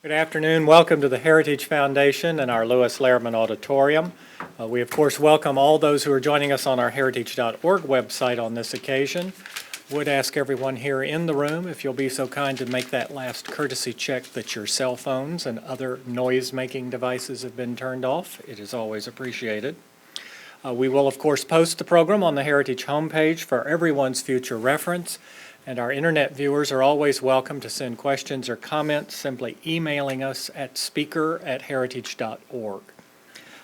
Good afternoon. Welcome to the Heritage Foundation and our Lewis Lehrman Auditorium. We, of course, welcome all those who are joining us on our heritage.org website on this occasion. Would ask everyone here in the room, if you'll be so kind to make that last courtesy check that your cell phones and other noise-making devices have been turned off. It is always appreciated. We will, of course, post the program on the Heritage homepage for everyone's future reference. And our internet viewers are always welcome to send questions or comments, simply emailing us at speaker@heritage.org.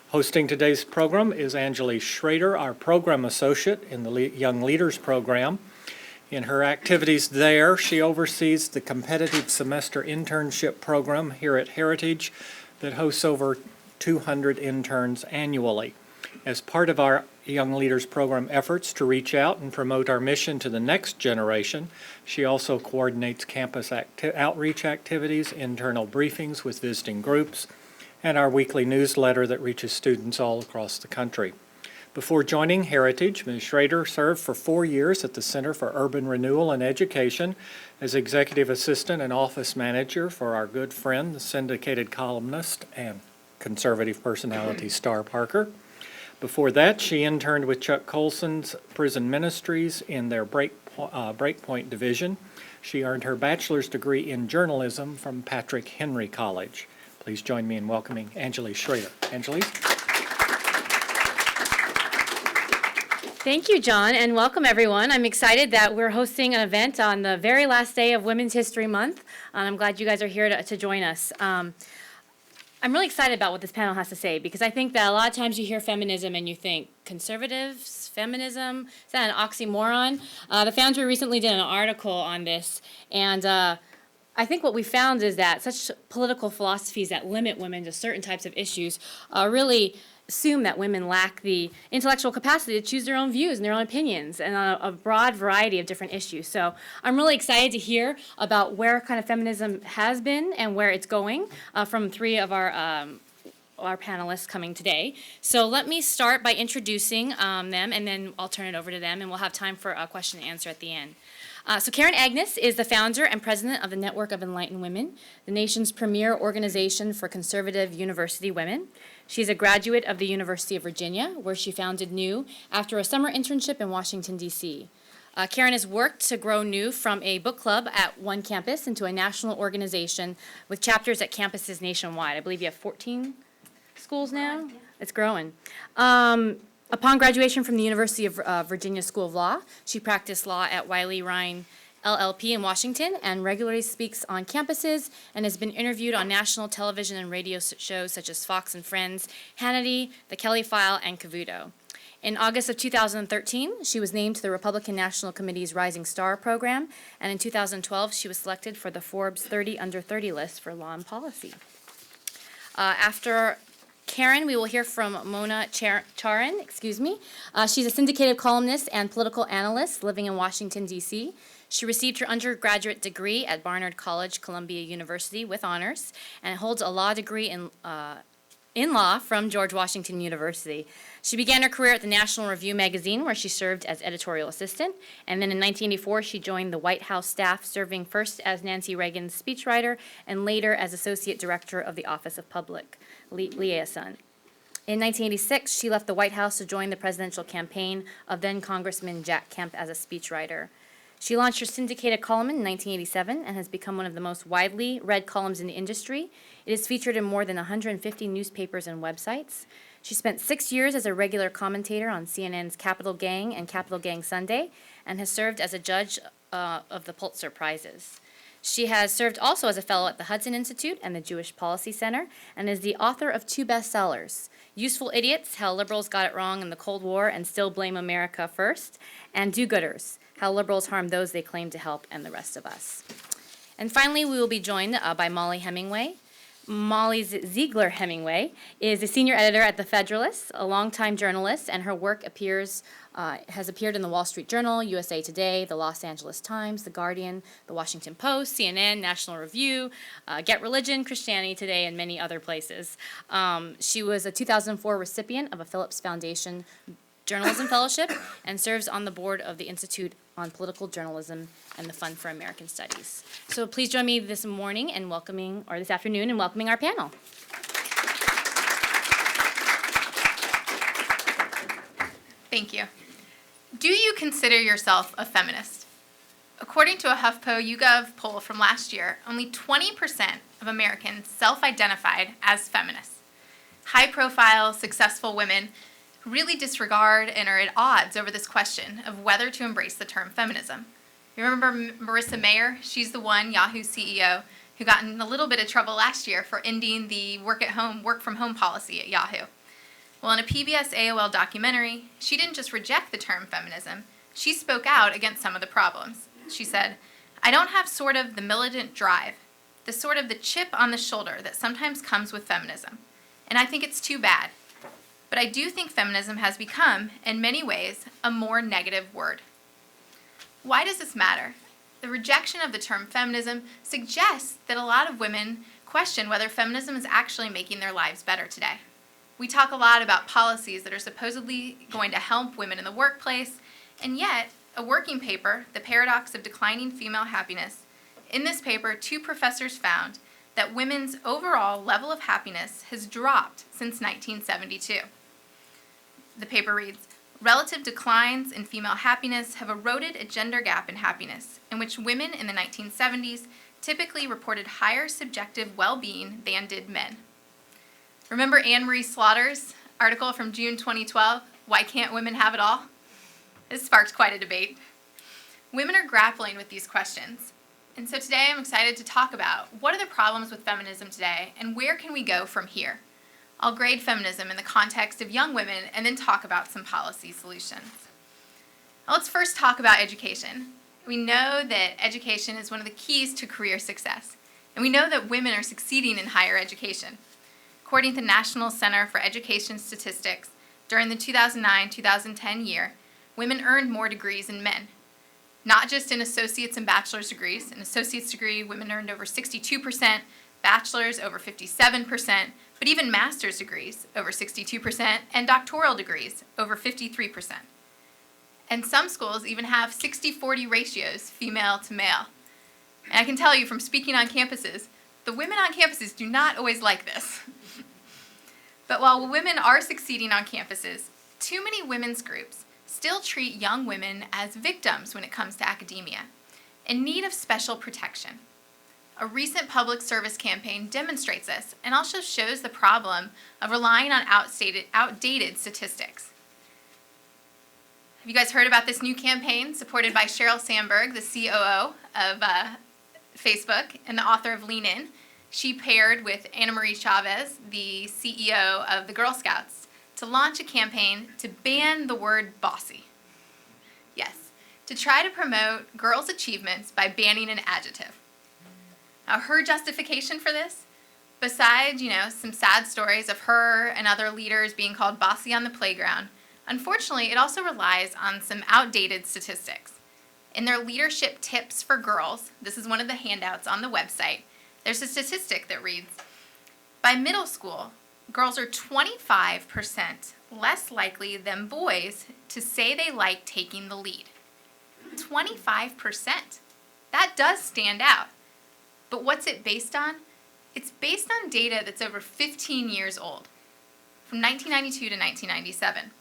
Hosting today's program is Anjali Schrader, our program associate in the Young Leaders program. In her activities there, she oversees the competitive semester internship program here at Heritage that hosts over 200 interns annually. As part of our Young Leaders program efforts to reach out and promote our mission to the next generation, she also coordinates campus outreach activities, internal briefings with visiting groups, and our weekly newsletter that reaches students all across the country. Before joining Heritage, Ms. Schrader served for 4 years at the Center for Urban Renewal and Education as executive assistant and office manager for our good friend, the syndicated columnist and conservative personality Star Parker. Before that, she interned with Chuck Colson's Prison Ministries in their Breakpoint division. She earned her bachelor's degree in journalism from Patrick Henry College. Please join me in welcoming Anjali Schrader. Anjali? Thank you, John, and welcome everyone. I'm excited that we're hosting an event on the very last day of Women's History Month, and I'm glad you guys are here to join us. I'm really excited about what this panel has to say because I think that a lot of times you hear feminism and you think conservatives, feminism, is that an oxymoron? The Foundry recently did an article on this, and I think what we found is that such political philosophies that limit women to certain types of issues really assume that women lack the intellectual capacity to choose their own views and their own opinions and a broad variety of different issues. So I'm really excited to hear about where kind of feminism has been and where it's going from three of our panelists coming today. So let me start by introducing them, and then I'll turn it over to them, and we'll have time for a question and answer at the end. So Karen Agnes is the founder and president of the Network of Enlightened Women, the nation's premier organization for conservative university women. She's a graduate of the University of Virginia, where she founded NEW after a summer internship in Washington, D.C. Karen has worked to grow NEW from a book club at one campus into a national organization with chapters at campuses nationwide. I believe you have 14 schools now? Yeah. It's growing. Upon graduation from the University of Virginia School of Law, she practiced law at Wiley Ryan LLP in Washington and regularly speaks on campuses and has been interviewed on national television and radio shows such as Fox and Friends, Hannity, The Kelly File, and Cavuto. In August of 2013, she was named to the Republican National Committee's Rising Star program, and in 2012, she was selected for the Forbes 30 Under 30 list for law and policy. After Karen, we will hear from Mona Charan, she's a syndicated columnist and political analyst living in Washington, D.C. She received her undergraduate degree at Barnard College, Columbia University with honors, and holds a law degree in law from George Washington University. She began her career at the National Review magazine, where she served as editorial assistant, and then in 1984 she joined the White House staff, serving first as Nancy Reagan's speechwriter and later as associate director of the Office of Public Liaison. In 1986, she left the White House to join the presidential campaign of then-Congressman Jack Kemp as a speechwriter. She launched her syndicated column in 1987 and has become one of the most widely read columns in the industry. It is featured in more than 150 newspapers and websites. She spent 6 years as a regular commentator on CNN's Capitol Gang and Capitol Gang Sunday and has served as a judge of the Pulitzer Prizes. She has served also as a fellow at the Hudson Institute and the Jewish Policy Center and is the author of 2 bestsellers, Useful Idiots, How Liberals Got It Wrong in the Cold War and Still Blame America First, and Do-Gooders, How Liberals Harm Those They Claim to Help and the Rest of Us. And finally, we will be joined by Molly Hemingway. Molly Ziegler Hemingway is a senior editor at The Federalist, a longtime journalist, and her work has appeared in the Wall Street Journal, USA Today, the Los Angeles Times, The Guardian, the Washington Post, CNN, National Review, Get Religion, Christianity Today, and many other places. She was a 2004 recipient of a Phillips Foundation Journalism Fellowship and serves on the board of the Institute on Political Journalism and the Fund for American Studies. So please join me this morning and welcoming, or this afternoon, and welcoming our panel. Thank you. Do you consider yourself a feminist? According to a HuffPo YouGov poll from last year, only 20% of Americans self-identified as feminists. High-profile, successful women really disregard and are at odds over this question of whether to embrace the term feminism. You remember Marissa Mayer? She's the one Yahoo CEO who got in a little bit of trouble last year for ending the work from home policy at Yahoo. Well, in a PBS AOL documentary, she didn't just reject the term feminism, she spoke out against some of the problems. She said, "I don't have sort of the militant drive, the sort of the chip on the shoulder that sometimes comes with feminism. And I think it's too bad. But I do think feminism has become, in many ways, a more negative word." Why does this matter? The rejection of the term feminism suggests that a lot of women question whether feminism is actually making their lives better today. We talk a lot about policies that are supposedly going to help women in the workplace, and yet, a working paper, The Paradox of Declining Female Happiness, in this paper, 2 professors found that women's overall level of happiness has dropped since 1972. The paper reads, "Relative declines in female happiness have eroded a gender gap in happiness, in which women in the 1970s typically reported higher subjective well-being than did men." Remember Anne-Marie Slaughter's article from June 2012, "Why Can't Women Have It All?" This sparked quite a debate. Women are grappling with these questions. And so today I'm excited to talk about what are the problems with feminism today and where can we go from here. I'll grade feminism in the context of young women and then talk about some policy solutions. Now let's first talk about education. We know that education is one of the keys to career success, and we know that women are succeeding in higher education. According to the National Center for Education Statistics, during the 2009-2010 year, women earned more degrees than men. Not just in associate's and bachelor's degrees. In associate's degree, women earned over 62%, bachelor's over 57%, but even master's degrees over 62%, and doctoral degrees over 53%. And some schools even have 60-40 ratios, female to male. And I can tell you from speaking on campuses, the women on campuses do not always like this. But while women are succeeding on campuses, too many women's groups still treat young women as victims when it comes to academia, in need of special protection. A recent public service campaign demonstrates this and also shows the problem of relying on outdated statistics. Have you guys heard about this new campaign supported by Sheryl Sandberg, the COO of Facebook and the author of Lean In? She paired with Anna Marie Chavez, the CEO of the Girl Scouts, to launch a campaign to ban the word bossy. Yes, to try to promote girls' achievements by banning an adjective. Now, her justification for this, besides, some sad stories of her and other leaders being called bossy on the playground, unfortunately, it also relies on some outdated statistics. In their leadership tips for girls, this is one of the handouts on the website, there's a statistic that reads, by middle school, girls are 25% less likely than boys to say they like taking the lead. 25%. That does stand out. But what's it based on? It's based on data that's over 15 years old, from 1992 to 1997.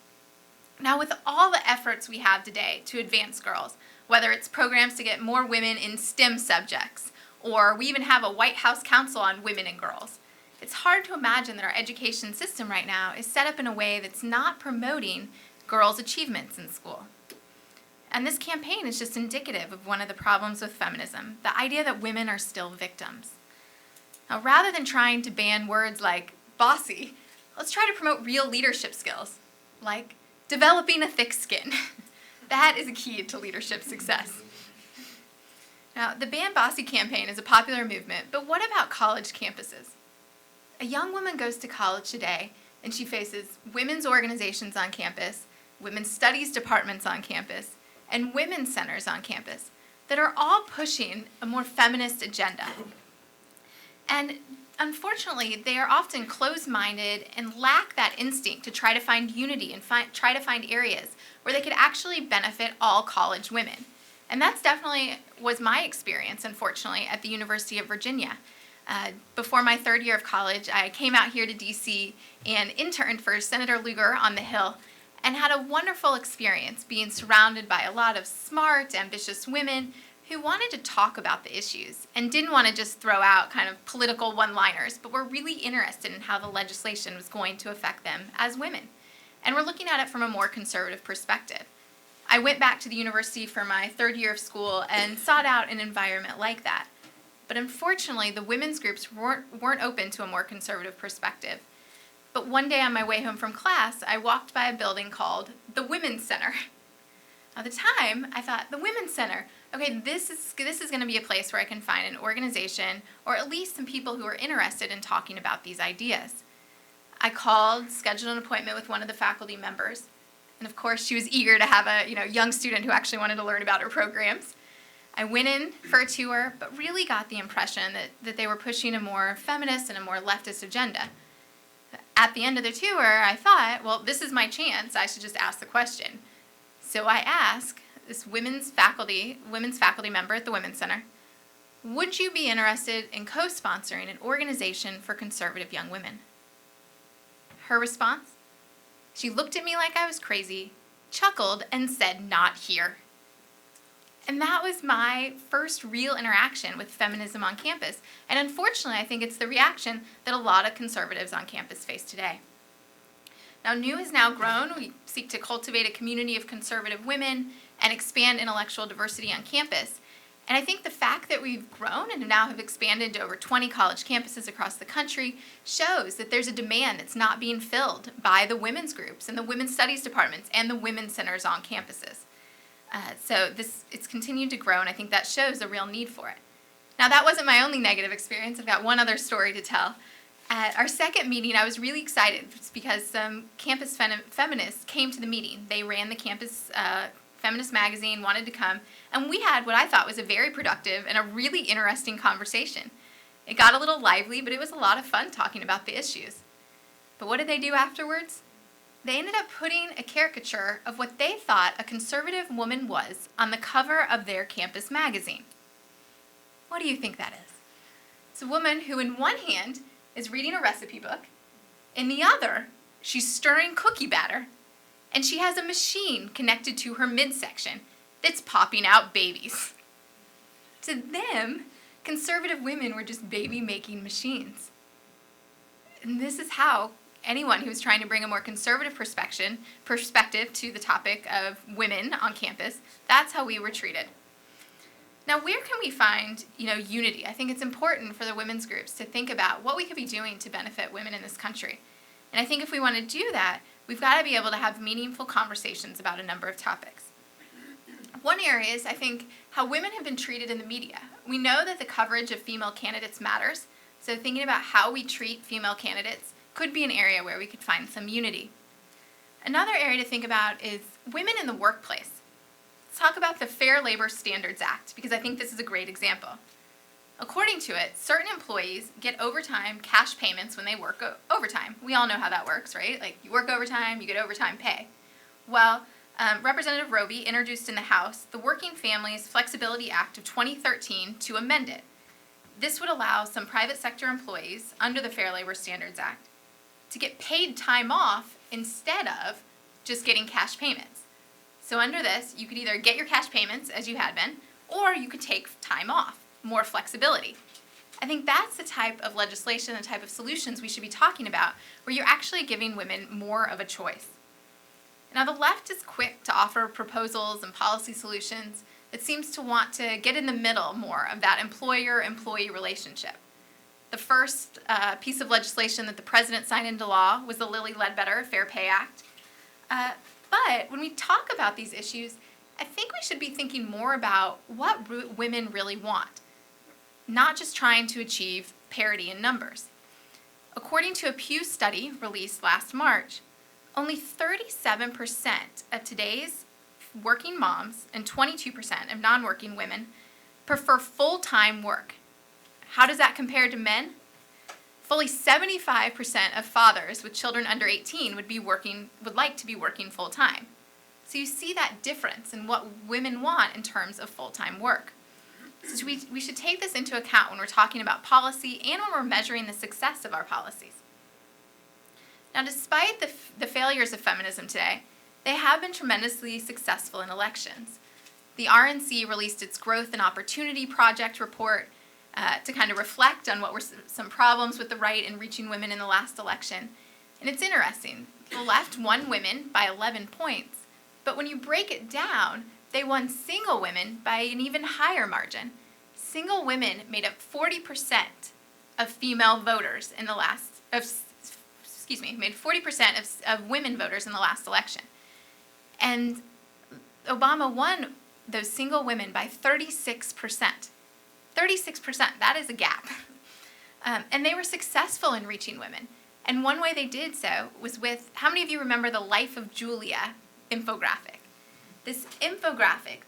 Now, with all the efforts we have today to advance girls, whether it's programs to get more women in STEM subjects, or we even have a White House Council on Women and Girls, it's hard to imagine that our education system right now is set up in a way that's not promoting girls' achievements in school. And this campaign is just indicative of one of the problems with feminism, the idea that women are still victims. Now, rather than trying to ban words like bossy, let's try to promote real leadership skills, like developing a thick skin. That is a key to leadership success. Now, the Ban Bossy campaign is a popular movement, but what about college campuses? A young woman goes to college today, and she faces women's organizations on campus, women's studies departments on campus, and women's centers on campus that are all pushing a more feminist agenda. And unfortunately, they are often closed-minded and lack that instinct to try to find unity and try to find areas where they could actually benefit all college women. And that's definitely was my experience, unfortunately, at the University of Virginia. Before my third year of college, I came out here to D.C. and interned for Senator Lugar on the Hill and had a wonderful experience being surrounded by a lot of smart, ambitious women who wanted to talk about the issues and didn't want to just throw out kind of political one-liners, but were really interested in how the legislation was going to affect them as women. And we're looking at it from a more conservative perspective. I went back to the university for my third year of school and sought out an environment like that. But unfortunately, the women's groups weren't open to a more conservative perspective. But one day on my way home from class, I walked by a building called the Women's Center. At the time, I thought, the Women's Center, okay, this is going to be a place where I can find an organization or at least some people who are interested in talking about these ideas. I called, scheduled an appointment with one of the faculty members, and of course she was eager to have a young student who actually wanted to learn about her programs. I went in for a tour, but really got the impression that they were pushing a more feminist and a more leftist agenda. At the end of the tour, I thought, well, this is my chance. I should just ask the question. So I asked this women's faculty member at the Women's Center, would you be interested in co-sponsoring an organization for conservative young women? Her response? She looked at me like I was crazy, chuckled, and said, not here. And that was my first real interaction with feminism on campus. And unfortunately, I think it's the reaction that a lot of conservatives on campus face today. Now, NEW has now grown. We seek to cultivate a community of conservative women and expand intellectual diversity on campus. And I think the fact that we've grown and now have expanded to over 20 college campuses across the country shows that there's a demand that's not being filled by the women's groups and the women's studies departments and the women's centers on campuses. So it's continued to grow, and I think that shows a real need for it. Now, that wasn't my only negative experience. I've got one other story to tell. At our second meeting, I was really excited because some campus feminists came to the meeting. They ran the campus feminist magazine, wanted to come, and we had what I thought was a very productive and a really interesting conversation. It got a little lively, but it was a lot of fun talking about the issues. But what did they do afterwards? They ended up putting a caricature of what they thought a conservative woman was on the cover of their campus magazine. What do you think that is? It's a woman who in one hand is reading a recipe book, in the other, she's stirring cookie batter, and she has a machine connected to her midsection that's popping out babies. To them, conservative women were just baby-making machines. And this is how anyone who's trying to bring a more conservative perspective to the topic of women on campus, that's how we were treated. Now, where can we find, unity? I think it's important for the women's groups to think about what we could be doing to benefit women in this country. And I think if we want to do that, we've got to be able to have meaningful conversations about a number of topics. One area is, I think, how women have been treated in the media. We know that the coverage of female candidates matters, so thinking about how we treat female candidates could be an area where we could find some unity. Another area to think about is women in the workplace. Let's talk about the Fair Labor Standards Act, because I think this is a great example. According to it, certain employees get overtime cash payments when they work overtime. We all know how that works, right? Like, you work overtime, you get overtime pay. Well, Representative Roby introduced in the House the Working Families Flexibility Act of 2013 to amend it. This would allow some private sector employees under the Fair Labor Standards Act to get paid time off instead of just getting cash payments. So under this, you could either get your cash payments, as you had been, or you could take time off, more flexibility. I think that's the type of legislation, the type of solutions we should be talking about, where you're actually giving women more of a choice. Now, the left is quick to offer proposals and policy solutions that seems to want to get in the middle more of that employer-employee relationship. The first piece of legislation that the president signed into law was the Lilly Ledbetter Fair Pay Act. But when we talk about these issues, I think we should be thinking more about what women really want, not just trying to achieve parity in numbers. According to a Pew study released last March, only 37% of today's working moms and 22% of non-working women prefer full-time work. How does that compare to men? fully 75% of fathers with children under 18 would like to be working full-time. So you see that difference in what women want in terms of full-time work. So we should take this into account when we're talking about policy and when we're measuring the success of our policies. Now, despite the failures of feminism today, they have been tremendously successful in elections. The RNC released its Growth and Opportunity Project report to kind of reflect on what were some problems with the right in reaching women in the last election. And it's interesting. The left won women by 11 points, but when you break it down, they won single women by an even higher margin. Single women made up 40% of female voters in the last, made 40% of women voters in the last election. And Obama won those single women by 36%. 36%, that is a gap. And they were successful in reaching women. And one way they did so was with, how many of you remember the Life of Julia infographic? This infographic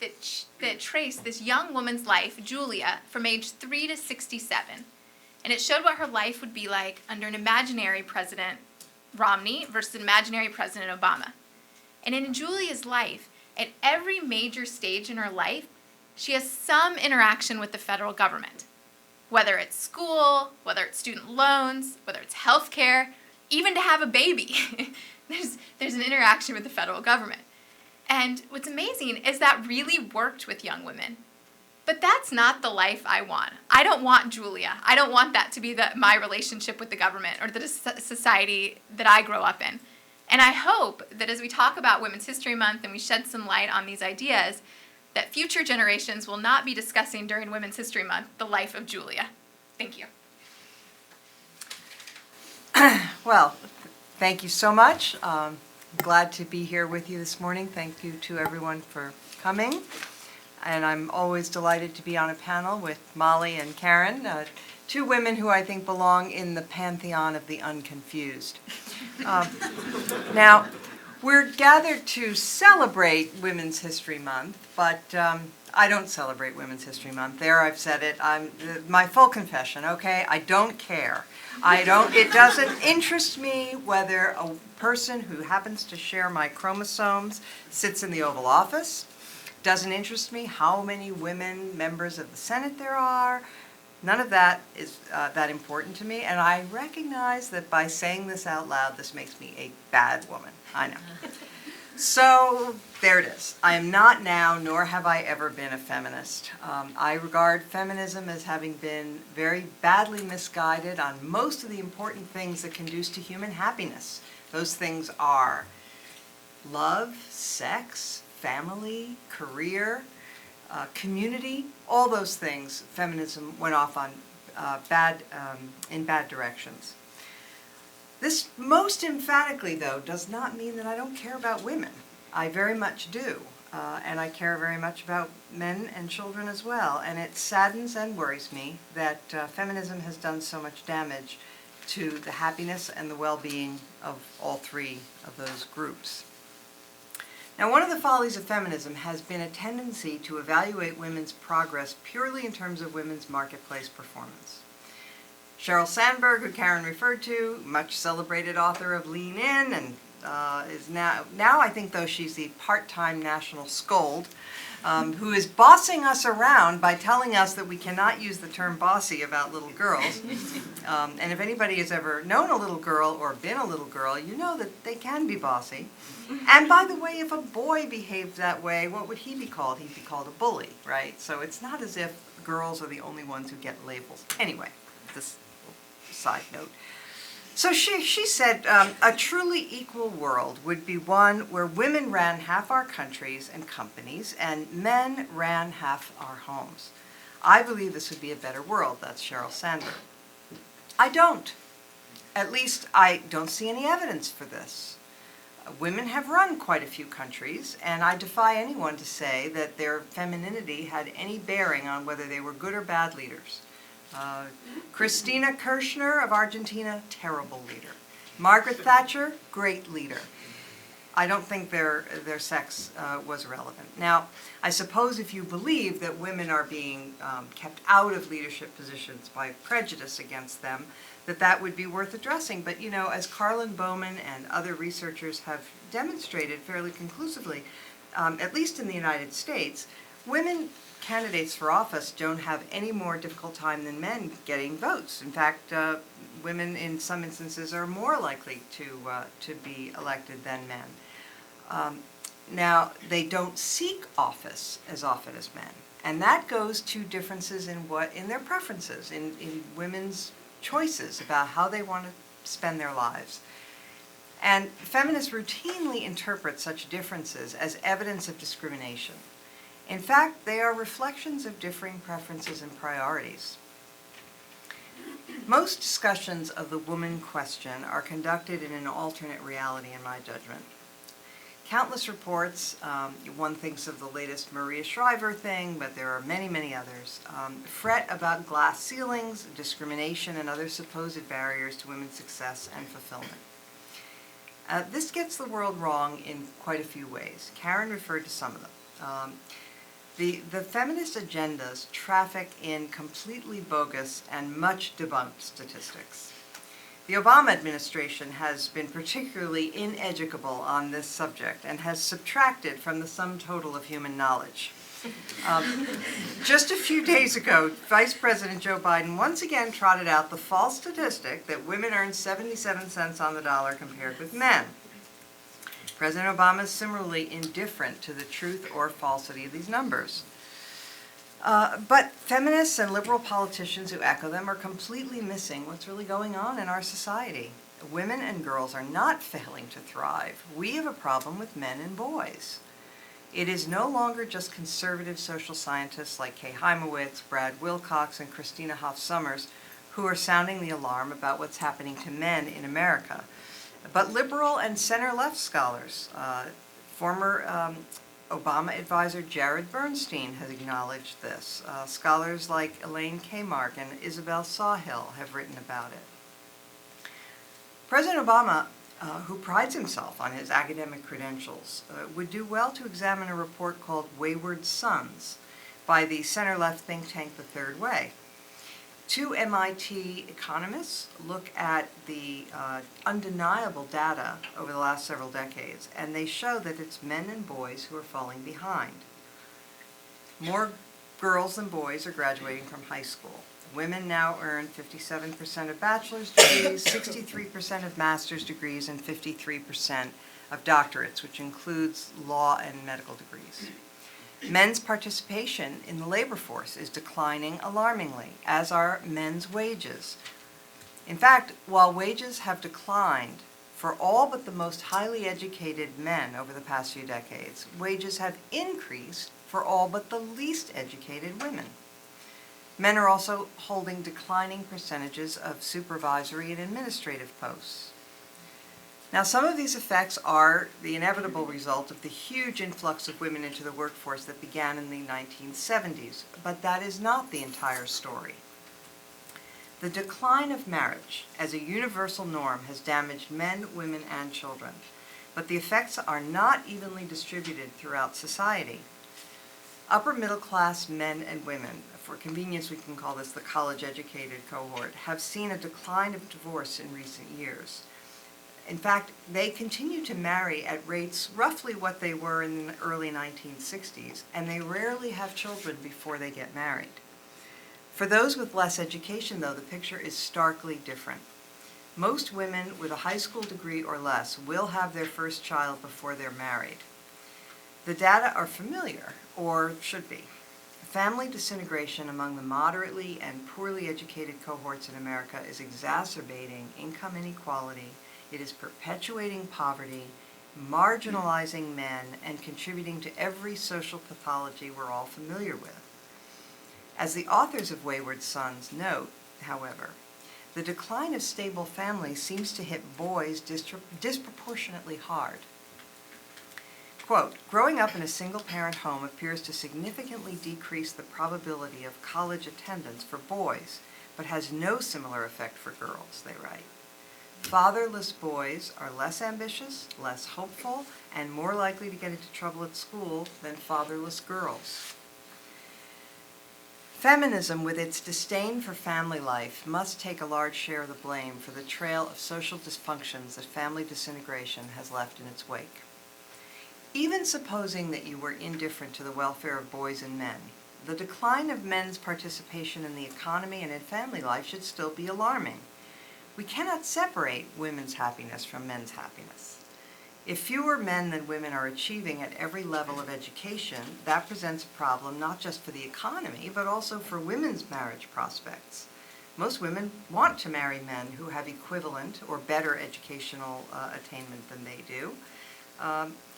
that traced this young woman's life, Julia, from age 3 to 67. And it showed what her life would be like under an imaginary President Romney versus an imaginary President Obama. And in Julia's life, at every major stage in her life, she has some interaction with the federal government. Whether it's school, whether it's student loans, whether it's health care, even to have a baby. there's an interaction with the federal government. And what's amazing is that really worked with young women. But that's not the life I want. I don't want Julia. I don't want that to be my relationship with the government or the society that I grow up in. And I hope that as we talk about Women's History Month and we shed some light on these ideas, that future generations will not be discussing during Women's History Month the life of Julia. Thank you. Well, thank you so much. Glad to be here with you this morning. Thank you to everyone for coming. And I'm always delighted to be on a panel with Molly and Karen, two women who I think belong in the pantheon of the unconfused. Now, we're gathered to celebrate Women's History Month, but I don't celebrate Women's History Month. There, I've said it. My full confession, okay? I don't care. It doesn't interest me whether a person who happens to share my chromosomes sits in the Oval Office. Doesn't interest me how many women members of the Senate there are. None of that is that important to me, and I recognize that by saying this out loud, this makes me a bad woman. I know. So there it is. I am not now, nor have I ever been a feminist. I regard feminism as having been very badly misguided on most of the important things that conduce to human happiness. Those things are love, sex, family, career, community, all those things. Feminism went off on in bad directions. This most emphatically, though, does not mean that I don't care about women. I very much do, and I care very much about men and children as well. And it saddens and worries me that feminism has done so much damage to the happiness and the well-being of all three of those groups. Now, one of the follies of feminism has been a tendency to evaluate women's progress purely in terms of women's marketplace performance. Sheryl Sandberg, who Karen referred to, much celebrated author of Lean In, and is now I think, though, she's the part-time national scold, who is bossing us around by telling us that we cannot use the term bossy about little girls. And if anybody has ever known a little girl or been a little girl, you know that they can be bossy. And by the way, if a boy behaved that way, what would he be called? He'd be called a bully, right? So it's not as if girls are the only ones who get labels. Anyway, this side note. So she said a truly equal world would be one where women ran half our countries and companies and men ran half our homes. I believe this would be a better world. That's Sheryl Sandberg. I don't. At least I don't see any evidence for this. Women have run quite a few countries, and I defy anyone to say that their femininity had any bearing on whether they were good or bad leaders. Cristina Kirchner of Argentina, terrible leader. Margaret Thatcher, great leader. I don't think their sex was relevant. Now, I suppose if you believe that women are being kept out of leadership positions by prejudice against them, that would be worth addressing. But, as Carlin Bowman and other researchers have demonstrated fairly conclusively, at least in the United States, women candidates for office don't have any more difficult time than men getting votes. In fact, women in some instances are more likely to be elected than men. Now, they don't seek office as often as men, and that goes to differences in their preferences, in women's choices about how they want to spend their lives. And feminists routinely interpret such differences as evidence of discrimination. In fact, they are reflections of differing preferences and priorities. Most discussions of the woman question are conducted in an alternate reality, in my judgment. Countless reports, one thinks of the latest Maria Shriver thing, but there are many, many others, fret about glass ceilings, discrimination, and other supposed barriers to women's success and fulfillment. This gets the world wrong in quite a few ways. Karen referred to some of them. The feminist agendas traffic in completely bogus and much debunked statistics. The Obama administration has been particularly ineducable on this subject and has subtracted from the sum total of human knowledge. Just a few days ago, Vice President Joe Biden once again trotted out the false statistic that women earn 77 cents on the dollar compared with men. President Obama is similarly indifferent to the truth or falsity of these numbers. But feminists and liberal politicians who echo them are completely missing what's really going on in our society. Women and girls are not failing to thrive. We have a problem with men and boys. It is no longer just conservative social scientists like Kay Heimowitz, Brad Wilcox, and Christina Hoff Sommers who are sounding the alarm about what's happening to men in America, but liberal and center-left scholars. Former Obama advisor Jared Bernstein has acknowledged this. Scholars like Elaine Kmark and Isabel Sawhill have written about it. President Obama, who prides himself on his academic credentials, would do well to examine a report called Wayward Sons by the center-left think tank The Third Way. Two MIT economists look at the undeniable data over the last several decades, and they show that it's men and boys who are falling behind. More girls than boys are graduating from high school. Women now earn 57% of bachelor's degrees, 63% of master's degrees, and 53% of doctorates, which includes law and medical degrees. Men's participation in the labor force is declining alarmingly, as are men's wages. In fact, while wages have declined for all but the most highly educated men over the past few decades, wages have increased for all but the least educated women. Men are also holding declining percentages of supervisory and administrative posts. Now, some of these effects are the inevitable result of the huge influx of women into the workforce that began in the 1970s, but that is not the entire story. The decline of marriage as a universal norm has damaged men, women, and children, but the effects are not evenly distributed throughout society. Upper middle class men and women, for convenience we can call this the college-educated cohort, have seen a decline of divorce in recent years. In fact, they continue to marry at rates roughly what they were in the early 1960s, and they rarely have children before they get married. For those with less education, though, the picture is starkly different. Most women with a high school degree or less will have their first child before they're married. The data are familiar, or should be. Family disintegration among the moderately and poorly educated cohorts in America is exacerbating income inequality. It is perpetuating poverty, marginalizing men, and contributing to every social pathology we're all familiar with. As the authors of Wayward Sons note, however, the decline of stable families seems to hit boys disproportionately hard. Quote, growing up in a single-parent home appears to significantly decrease the probability of college attendance for boys, but has no similar effect for girls, they write. Fatherless boys are less ambitious, less hopeful, and more likely to get into trouble at school than fatherless girls. Feminism, with its disdain for family life, must take a large share of the blame for the trail of social dysfunctions that family disintegration has left in its wake. Even supposing that you were indifferent to the welfare of boys and men, the decline of men's participation in the economy and in family life should still be alarming. We cannot separate women's happiness from men's happiness. If fewer men than women are achieving at every level of education, that presents a problem not just for the economy, but also for women's marriage prospects. Most women want to marry men who have equivalent or better educational attainment than they do.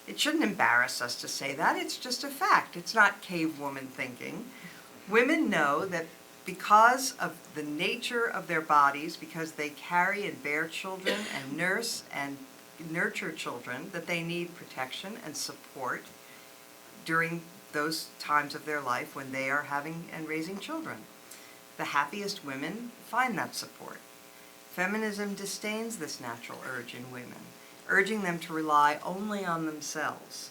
It shouldn't embarrass us to say that. It's just a fact. It's not cavewoman thinking. Women know that because of the nature of their bodies, because they carry and bear children and nurse and nurture children, that they need protection and support during those times of their life when they are having and raising children. The happiest women find that support. Feminism disdains this natural urge in women, urging them to rely only on themselves.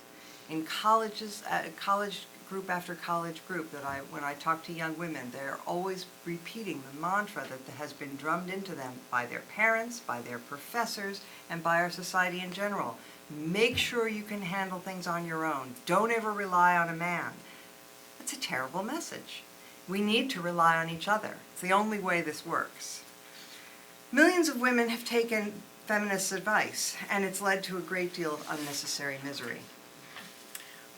In colleges, college group after college group, when I talk to young women, they're always repeating the mantra that has been drummed into them by their parents, by their professors, and by our society in general. Make sure you can handle things on your own. Don't ever rely on a man. That's a terrible message. We need to rely on each other. It's the only way this works. Millions of women have taken feminist advice, and it's led to a great deal of unnecessary misery.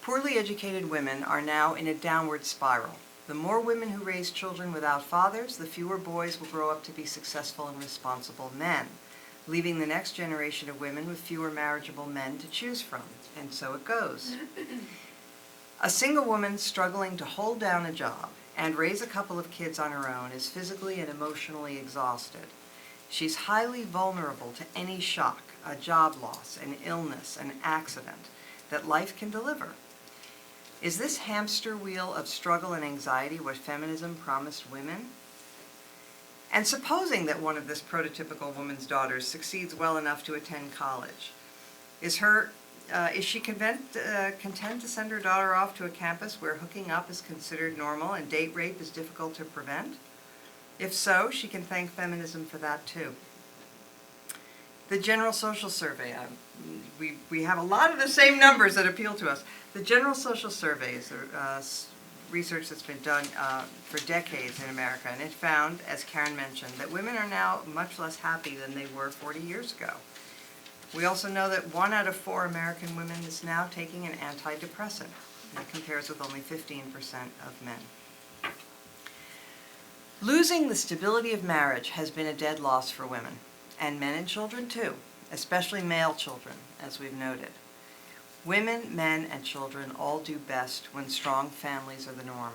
Poorly educated women are now in a downward spiral. The more women who raise children without fathers, the fewer boys will grow up to be successful and responsible men, leaving the next generation of women with fewer marriageable men to choose from. And so it goes. A single woman struggling to hold down a job and raise a couple of kids on her own is physically and emotionally exhausted. She's highly vulnerable to any shock, a job loss, an illness, an accident that life can deliver. Is this hamster wheel of struggle and anxiety what feminism promised women? And supposing that one of this prototypical woman's daughters succeeds well enough to attend college, is she content to send her daughter off to a campus where hooking up is considered normal and date rape is difficult to prevent? If so, she can thank feminism for that too. The General Social Survey, we have a lot of the same numbers that appeal to us. The General Social Survey is research that's been done for decades in America, and it found, as Karen mentioned, that women are now much less happy than they were 40 years ago. We also know that 1 out of 4 American women is now taking an antidepressant. That compares with only 15% of men. Losing the stability of marriage has been a dead loss for women, and men and children too, especially male children, as we've noted. Women, men, and children all do best when strong families are the norm.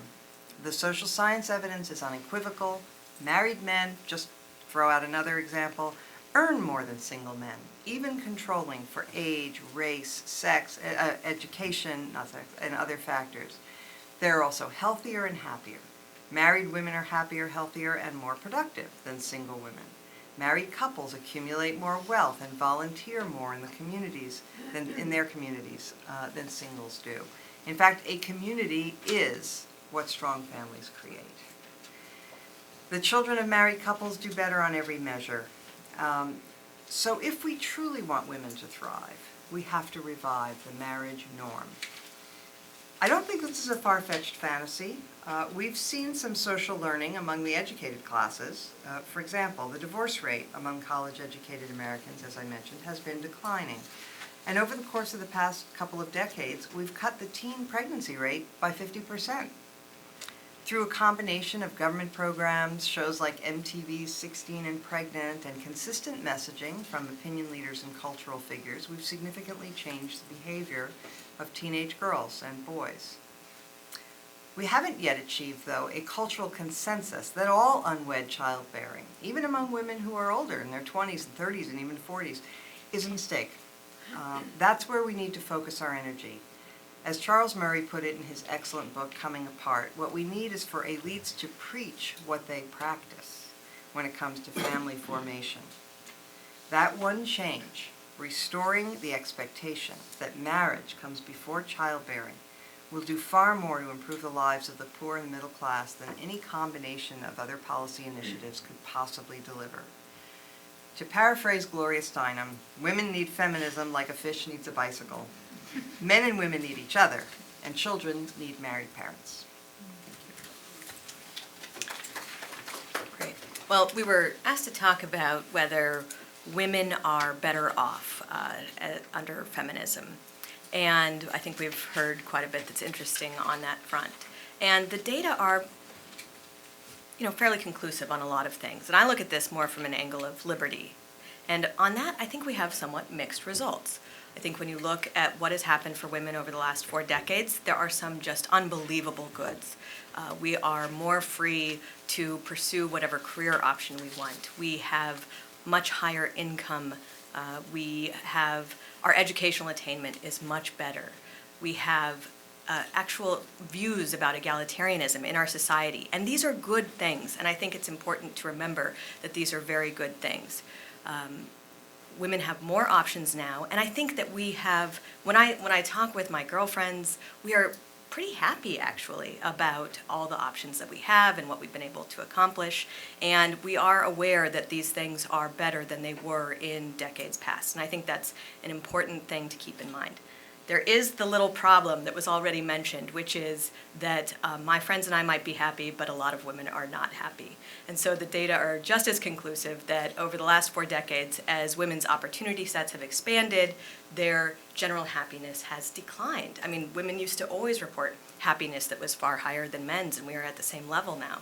The social science evidence is unequivocal. Married men, just throw out another example, earn more than single men, even controlling for age, race, sex, education, and other factors. They're also healthier and happier. Married women are happier, healthier, and more productive than single women. Married couples accumulate more wealth and volunteer more in their communities than singles do. In fact, a community is what strong families create. The children of married couples do better on every measure. So if we truly want women to thrive, we have to revive the marriage norm. I don't think this is a far-fetched fantasy. We've seen some social learning among the educated classes. For example, the divorce rate among college-educated Americans, as I mentioned, has been declining. And over the course of the past couple of decades, we've cut the teen pregnancy rate by 50%. Through a combination of government programs, shows like MTV's 16 and Pregnant, and consistent messaging from opinion leaders and cultural figures, we've significantly changed the behavior of teenage girls and boys. We haven't yet achieved, though, a cultural consensus that all unwed childbearing, even among women who are older, in their 20s and 30s and even 40s, is a mistake. That's where we need to focus our energy. As Charles Murray put it in his excellent book, Coming Apart, what we need is for elites to preach what they practice when it comes to family formation. That one change, restoring the expectation that marriage comes before childbearing, will do far more to improve the lives of the poor and the middle class than any combination of other policy initiatives could possibly deliver. To paraphrase Gloria Steinem, women need feminism like a fish needs a bicycle. Men and women need each other, and children need married parents. Great. Well, we were asked to talk about whether women are better off under feminism. And I think we've heard quite a bit that's interesting on that front. And the data are, fairly conclusive on a lot of things. And I look at this more from an angle of liberty. And on that, I think we have somewhat mixed results. I think when you look at what has happened for women over the last 4 decades, there are some just unbelievable goods. We are more free to pursue whatever career option we want. We have much higher income. Our educational attainment is much better. We have actual views about egalitarianism in our society. And these are good things. And I think it's important to remember that these are very good things. Women have more options now. And I think that we have, when I talk with my girlfriends, we are pretty happy, actually, about all the options that we have and what we've been able to accomplish. And we are aware that these things are better than they were in decades past. And I think that's an important thing to keep in mind. There is the little problem that was already mentioned, which is that my friends and I might be happy, but a lot of women are not happy. And so the data are just as conclusive that over the last 4 decades, as women's opportunity sets have expanded, their general happiness has declined. I mean, women used to always report happiness that was far higher than men's, and we are at the same level now.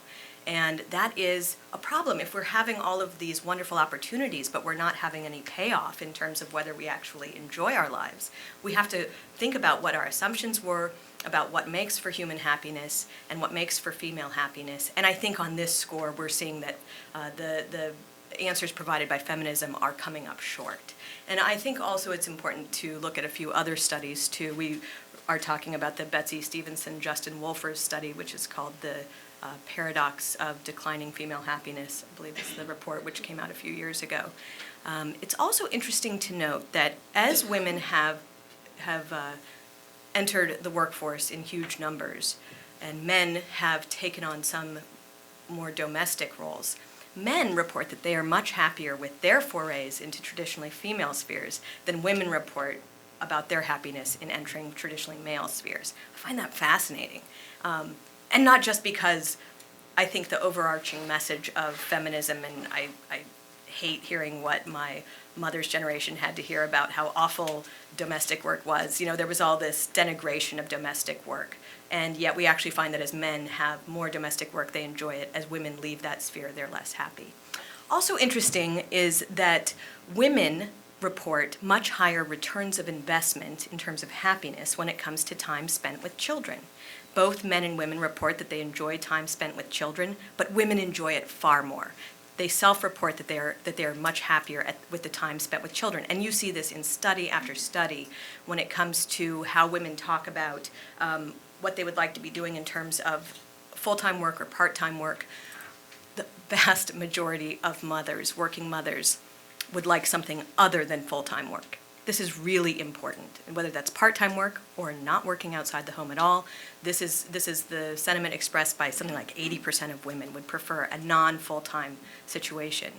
And that is a problem if we're having all of these wonderful opportunities, but we're not having any payoff in terms of whether we actually enjoy our lives. We have to think about what our assumptions were about what makes for human happiness and what makes for female happiness. And I think on this score, we're seeing that the answers provided by feminism are coming up short. And I think also it's important to look at a few other studies too. We are talking about the Betsy Stevenson, Justin Wolfer's study, which is called the Paradox of Declining Female Happiness. I believe it's the report which came out a few years ago. It's also interesting to note that as women have entered the workforce in huge numbers, and men have taken on some more domestic roles, men report that they are much happier with their forays into traditionally female spheres than women report about their happiness in entering traditionally male spheres. I find that fascinating. And not just because I think the overarching message of feminism, and I hate hearing what my mother's generation had to hear about how awful domestic work was. There was all this denigration of domestic work. And yet we actually find that as men have more domestic work, they enjoy it. As women leave that sphere, they're less happy. Also interesting is that women report much higher returns of investment in terms of happiness when it comes to time spent with children. Both men and women report that they enjoy time spent with children, but women enjoy it far more. They self-report that they are much happier with the time spent with children. And you see this in study after study when it comes to how women talk about what they would like to be doing in terms of full-time work or part-time work. The vast majority of mothers, working mothers, would like something other than full-time work. This is really important, and whether that's part-time work or not working outside the home at all. This is the sentiment expressed by something like 80% of women would prefer a non-full-time situation.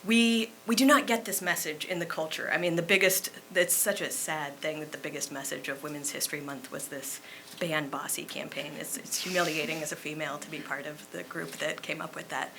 We do not get this message in the culture. I mean, it's such a sad thing that the biggest message of Women's History Month was this ban bossy campaign. It's humiliating as a female to be part of the group that came up with that.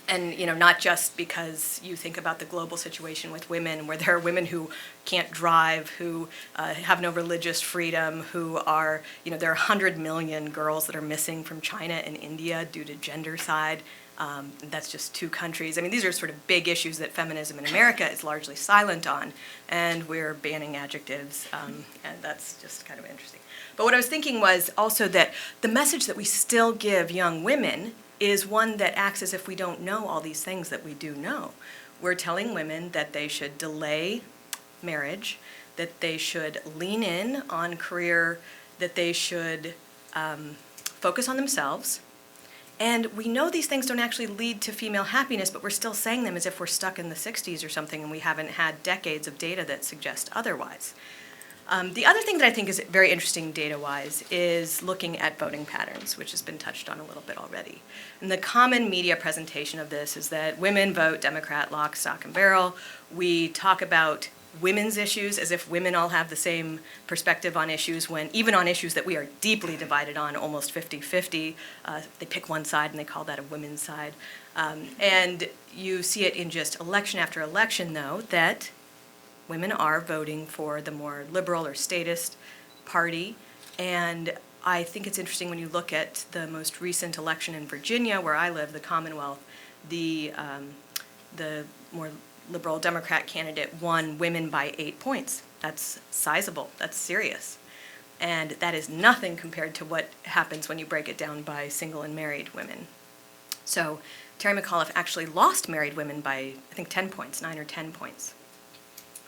And not just because you think about the global situation with women, where there are women who can't drive, who have no religious freedom, who are, there are 100 million girls that are missing from China and India due to gendercide. That's just 2 countries. I mean, these are sort of big issues that feminism in America is largely silent on, and we're banning adjectives, and that's just kind of interesting. But what I was thinking was also that the message that we still give young women is one that acts as if we don't know all these things that we do know. We're telling women that they should delay marriage, that they should lean in on career, that they should focus on themselves, And we know these things don't actually lead to female happiness, but we're still saying them as if we're stuck in the 60s or something, and we haven't had decades of data that suggest otherwise. The other thing that I think is very interesting data-wise is looking at voting patterns, which has been touched on a little bit already. And the common media presentation of this is that women vote Democrat lock, stock, and barrel. We talk about women's issues as if women all have the same perspective on issues, when even on issues that we are deeply divided on, almost 50-50, they pick one side and they call that a women's side. And you see it in just election after election, though, that women are voting for the more liberal or statist party. And I think it's interesting when you look at the most recent election in Virginia, where I live, the Commonwealth, the more liberal Democrat candidate won women by 8 points. That's sizable, that's serious. And that is nothing compared to what happens when you break it down by single and married women. So Terry McAuliffe actually lost married women by, I think, 10 points, 9 or 10 points.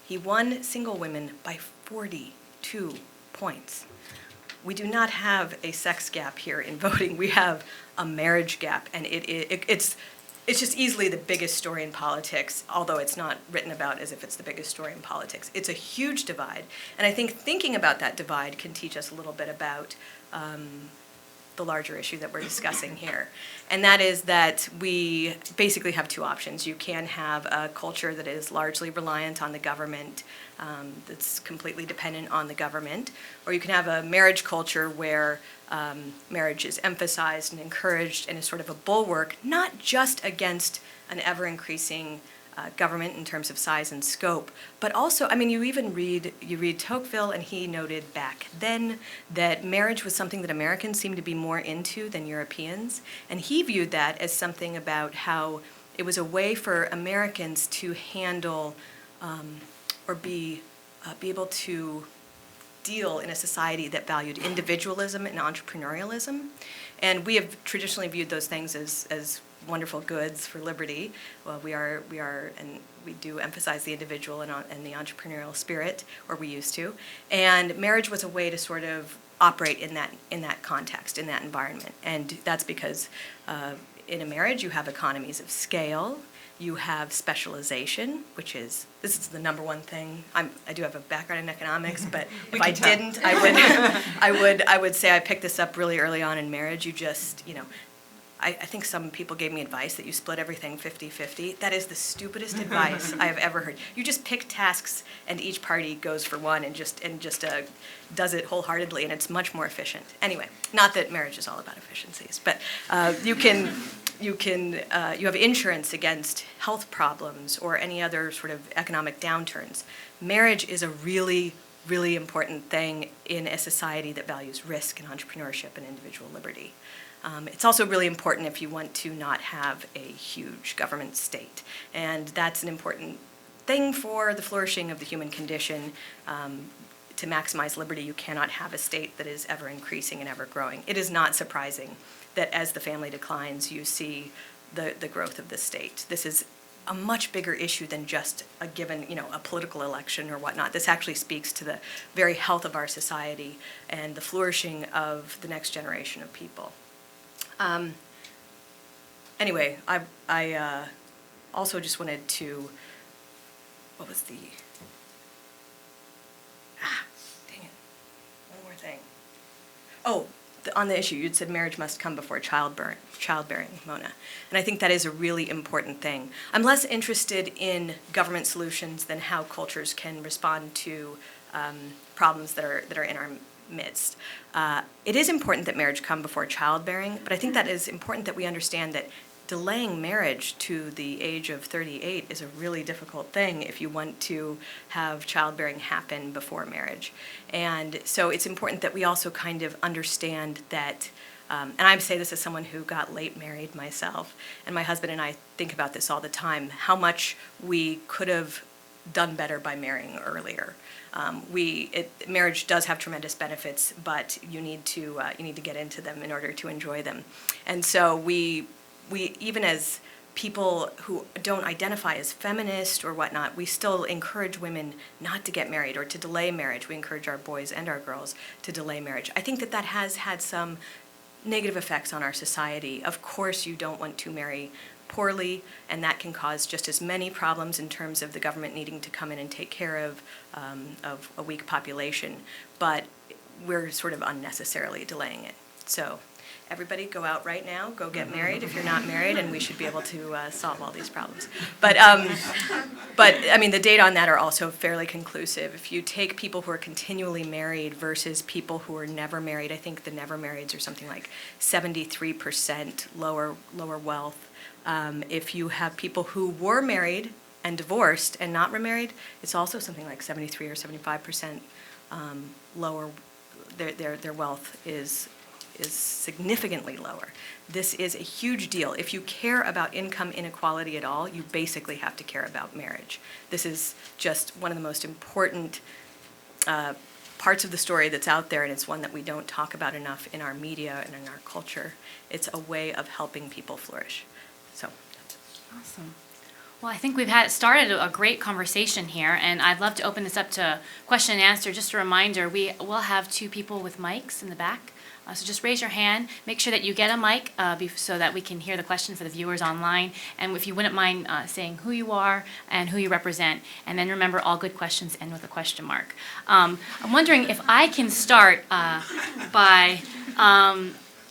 He won single women by 42 points. We do not have a sex gap here in voting. We have a marriage gap, and it's just easily the biggest story in politics, although it's not written about as if it's the biggest story in politics. It's a huge divide, and I think thinking about that divide can teach us a little bit about the larger issue that we're discussing here. And that is that we basically have two options. You can have a culture that is largely reliant on the government, that's completely dependent on the government, or you can have a marriage culture where marriage is emphasized and encouraged and is sort of a bulwark, not just against an ever-increasing government in terms of size and scope, but also, I mean, you read Tocqueville, and he noted back then that marriage was something that Americans seemed to be more into than Europeans, and he viewed that as something about how it was a way for Americans to handle or be able to deal in a society that valued individualism and entrepreneurialism, and we have traditionally viewed those things as wonderful goods for liberty. Well, we are, and we do emphasize the individual and the entrepreneurial spirit, or we used to. And marriage was a way to sort of operate in that context, in that environment. And that's because in a marriage you have economies of scale, you have specialization, this is the number one thing. I do have a background in economics, but if I didn't, I would say I picked this up really early on in marriage. You just, I think some people gave me advice that you split everything 50-50. That is the stupidest advice I have ever heard. You just pick tasks, and each party goes for one and just does it wholeheartedly, and it's much more efficient. Anyway, not that marriage is all about efficiencies, but you have insurance against health problems or any other sort of economic downturns. Marriage is a really, really important thing in a society that values risk and entrepreneurship and individual liberty. It's also really important if you want to not have a huge government state. And that's an important thing for the flourishing of the human condition. To maximize liberty, you cannot have a state that is ever increasing and ever growing. It is not surprising that as the family declines, you see the growth of the state. This is a much bigger issue than just a given, a political election or whatnot. This actually speaks to the very health of our society and the flourishing of the next generation of people. Anyway, I also just wanted to, what was the, dang it, one more thing. Oh, on the issue, you'd said marriage must come before childbearing, Mona. And I think that is a really important thing. I'm less interested in government solutions than how cultures can respond to problems that are in our midst. It is important that marriage come before childbearing, but I think that is important that we understand that delaying marriage to the age of 38 is a really difficult thing if you want to have childbearing happen before marriage. And so it's important that we also kind of understand that, and I say this as someone who got late married myself, and my husband and I think about this all the time, how much we could have done better by marrying earlier. Marriage does have tremendous benefits, but you need to get into them in order to enjoy them. And so we even as people who don't identify as feminist or whatnot, we still encourage women not to get married or to delay marriage. We encourage our boys and our girls to delay marriage. I think that has had some negative effects on our society. Of course, you don't want to marry poorly, and that can cause just as many problems in terms of the government needing to come in and take care of a weak population, but we're sort of unnecessarily delaying it. So everybody go out right now, go get married if you're not married, and we should be able to solve all these problems. But I mean, the data on that are also fairly conclusive. If you take people who are continually married versus people who are never married, I think the never marrieds are something like 73% lower wealth. If you have people who were married and divorced and not remarried, it's also something like 73 or 75% lower. Their wealth is significantly lower. This is a huge deal. If you care about income inequality at all, you basically have to care about marriage. This is just one of the most important parts of the story that's out there, and it's one that we don't talk about enough in our media and in our culture. It's a way of helping people flourish. So. Awesome. Well, I think we've started a great conversation here, and I'd love to open this up to question and answer. Just a reminder, we will have 2 people with mics in the back. So just raise your hand. Make sure that you get a mic so that we can hear the question for the viewers online. And if you wouldn't mind saying who you are and who you represent. And then remember, all good questions end with a question mark. I'm wondering if I can start by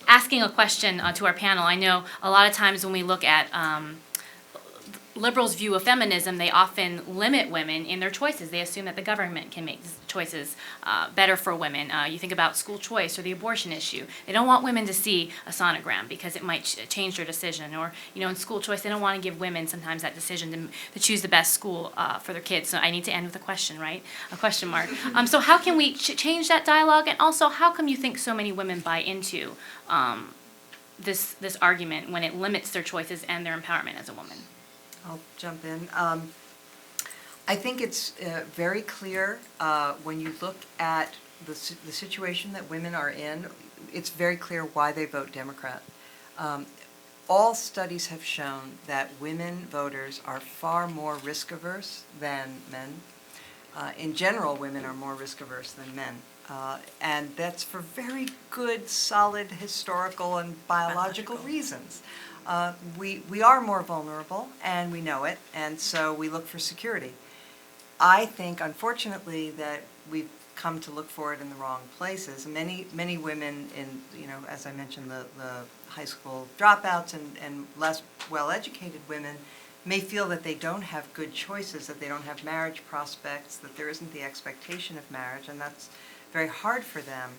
asking a question to our panel. I know a lot of times when we look at liberals' view of feminism, they often limit women in their choices. They assume that the government can make choices better for women. You think about school choice or the abortion issue. They don't want women to see a sonogram because it might change their decision. Or, in school choice, they don't want to give women sometimes that decision to choose the best school for their kids. So I need to end with a question, right? A question mark. So how can we change that dialogue? And also, how come you think so many women buy into this argument when it limits their choices and their empowerment as a woman? I'll jump in. I think it's very clear when you look at the situation that women are in, it's very clear why they vote Democrat. All studies have shown that women voters are far more risk averse than men. In general, women are more risk averse than men. And that's for very good, solid historical and biological reasons. We are more vulnerable, and we know it, and so we look for security. I think, unfortunately, that we've come to look for it in the wrong places. Many women in, as I mentioned, the high school dropouts and less well-educated women may feel that they don't have good choices, that they don't have marriage prospects, that there isn't the expectation of marriage, and that's very hard for them.